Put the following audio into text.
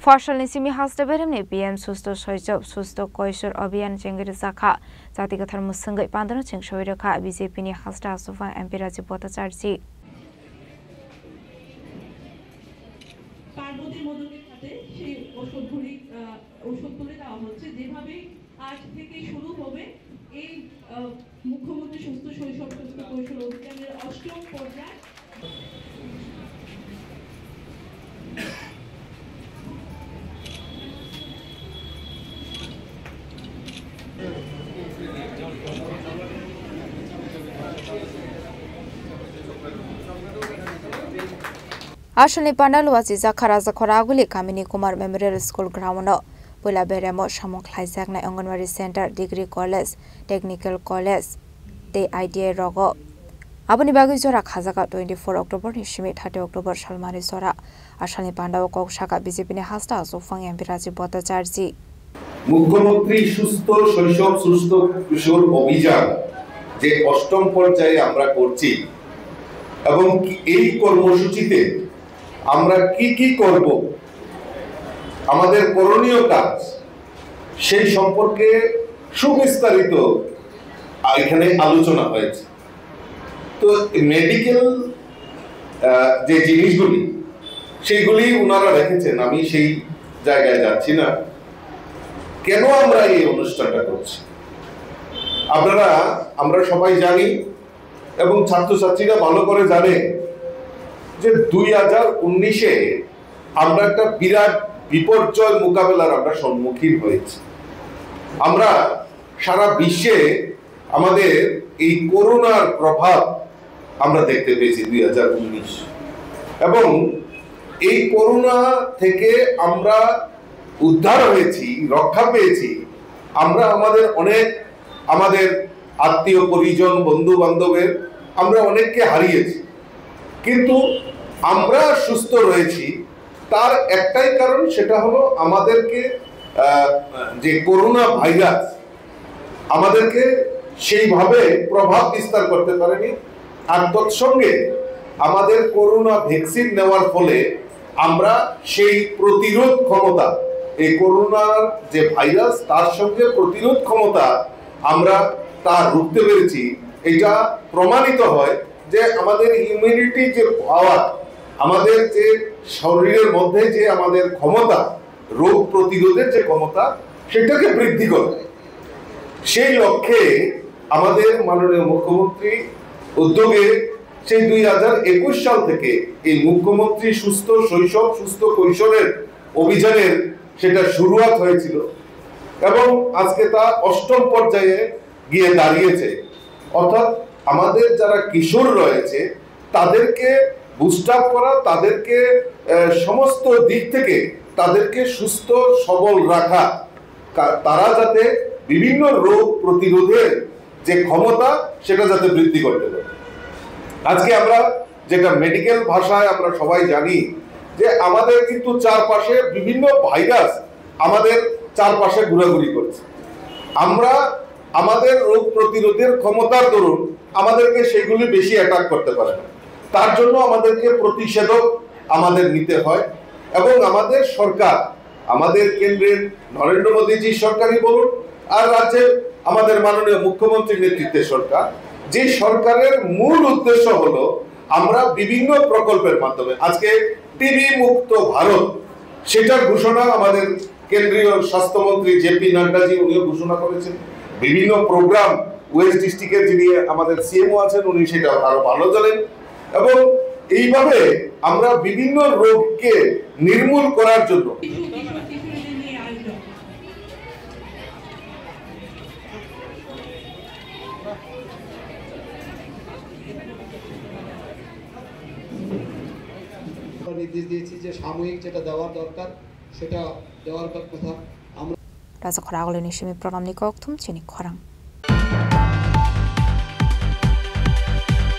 फसलनि Simi हास्ते बेरेमनि PM सुस्त सैजब सुस्त কৈশোর अभियान जेंगिरि जाखा जाति गथार मुसंगै पांदन चिंसोय रखा BJP नि हास्ता आसुफां MP राजीव भट्टाचार्य পার্বতী মদনের সাথে সেই ওষুধ তুলে দেওয়া হচ্ছে যেভাবে আজ থেকে শুরু হবে এই মুখ্যমন্ত্রী সুস্থ শৈশব সুস্থ কৈশোর অভিযানের ৮ম পর্যায় आसलनि पांडालुवाची जाखा खरागुली Kamini Kumar memorial school ground पहिला बेरेमो सामुख लाइजाकनाय anganwadi centre degree college technical college ते ITI रगो आबनि बागै जरा खाजाका 24 अक्टोबर नि सिमी 30 अक्टोबर सालमानि जरा आसलनि पांडाव कौशाका BJP नि हास्ता आसुफां MP राजीव भट्टाचार्य मुख्यमंत्री सुস্থ শৈশব সুস্থ কিশোর অভিযান যে ৮ম পর্যায়ে আমরা করছি এবং এই কর্মসূচিতে আমরা কি করব আমাদের করণীয় কাজ সেই সম্পর্কে সুবিস্তারিত এখানে আলোচনা হয়েছে তো মেডিকেল যে জিনিসগুলি সেইগুলি ওনারা রেখেছেন আমি সেই জায়গায় যাচ্ছি না কেন আমরা এই অনুষ্ঠানটা করছি আমরা সবাই জানি এবং ছাত্রছাত্রীরা ভালো করে জানে যে 2019-এ আমরা একটা বিরাট বিপর্যয় মোকাবেলার আমরা সম্মুখীন হয়েছি আমরা সারা বিশ্বে আমাদের এই করোনার প্রভাব আমরা দেখতে পেয়েছি 2019 এবং এই করোনা থেকে আমরা উদ্ধার হয়েছি রক্ষা পেয়েছি আমরা আমাদের আত্মীয় পরিজন বন্ধু বান্ধবের আমরা অনেককে হারিয়েছি কিন্তু আমরা সুস্থ রয়েছি তার একটাই কারণ সেটা হলো আমাদেরকে যে করোনা ভাইরাস আমাদেরকে সেইভাবে প্রভাব বিস্তার করতে পারেনি আর তৎসঙ্গে আমাদের করোনা ভ্যাকসিন নেওয়ার ফলে আমরা সেই প্রতিরোধ ক্ষমতা এই করোনার যে ভাইরাস তার সঙ্গে প্রতিরোধ ক্ষমতা আমরা তা রুখতে পেরেছি এটা প্রমাণিত হয় যে আমাদের ইমিউনিটি যে পাওয়ার আমাদের যে শরীরের মধ্যে যে আমাদের ক্ষমতা রোগ প্রতিরোধের যে ক্ষমতা সেটাকে বৃদ্ধি করে সেই লক্ষ্যে আমাদের মাননীয় মুখ্যমন্ত্রী উদ্যোগে সেই 2021 সাল থেকে এই মুখ্যমন্ত্রী সুস্থ শৈশব সুস্থ কৈশোরের অভিযানের সেটা শুরুয়াত হয়েছিল এবং আজকে তা ৮ম পর্যায়ে গিয়ে দাঁড়িয়েছে অর্থাৎ আমাদের যারা কিশোর রয়েছে তাদেরকে বুস্ট আপ করা তাদেরকে সমস্ত দিক থেকে তাদেরকে সুস্থ সবল রাখা তারা যাতে বিভিন্ন রোগ প্রতিরোধের যে ক্ষমতা সেটা যাতে বৃদ্ধি করতে পারে আজকে আমরা যেটা মেডিকেল ভাষায় আমরা সবাই জানি যে আমাদের কিন্তু চারপাশে বিভিন্ন ভাইরাস আমাদের চারপাশে ঘোরাঘুরি করছে আমরা আমাদের রোগ প্রতিরোধের ক্ষমতার দরুন আমাদেরকে সেগুলি বেশি অ্যাটাক করতে পারে না তার জন্য আমাদেরকে প্রতিষেধক আমাদের নিতে হয় এবং আমাদের সরকার আমাদের কেন্দ্রের নরেন্দ্র মোদীজি সরকারই বলুন আর রাজ্যে আমাদের মাননীয় মুখ্যমন্ত্রীর নেতৃত্বে সরকার যে সরকারের মূল উদ্দেশ্য হলো আমরা বিভিন্ন প্রকল্পের মাধ্যমে আজকে টিবি মুক্ত ভারত সেটার ঘোষণা আমাদের কেন্দ্রীয় স্বাস্থ্যমন্ত্রী জেপি নাড্ডাজি উনিও ঘোষণা করেছেন বিভিন্ন প্রোগ্রাম ওয়েস্ট ডিস্ট্রিক্টের যিনি আমাদের সিএমও আছেন উনি সেটা আরো ভালো জানেন এবং এইভাবে আমরা বিভিন্ন রোগকে নির্মূল করার জন্য নির্দেশ দিয়েছি যে সাময়িক যেটা দেওয়ার দরকার সেটা দেওয়ার কথা আমরা রাজা খরাগলের নিশিমি প্রণাম নিকথুম চিনি খরাং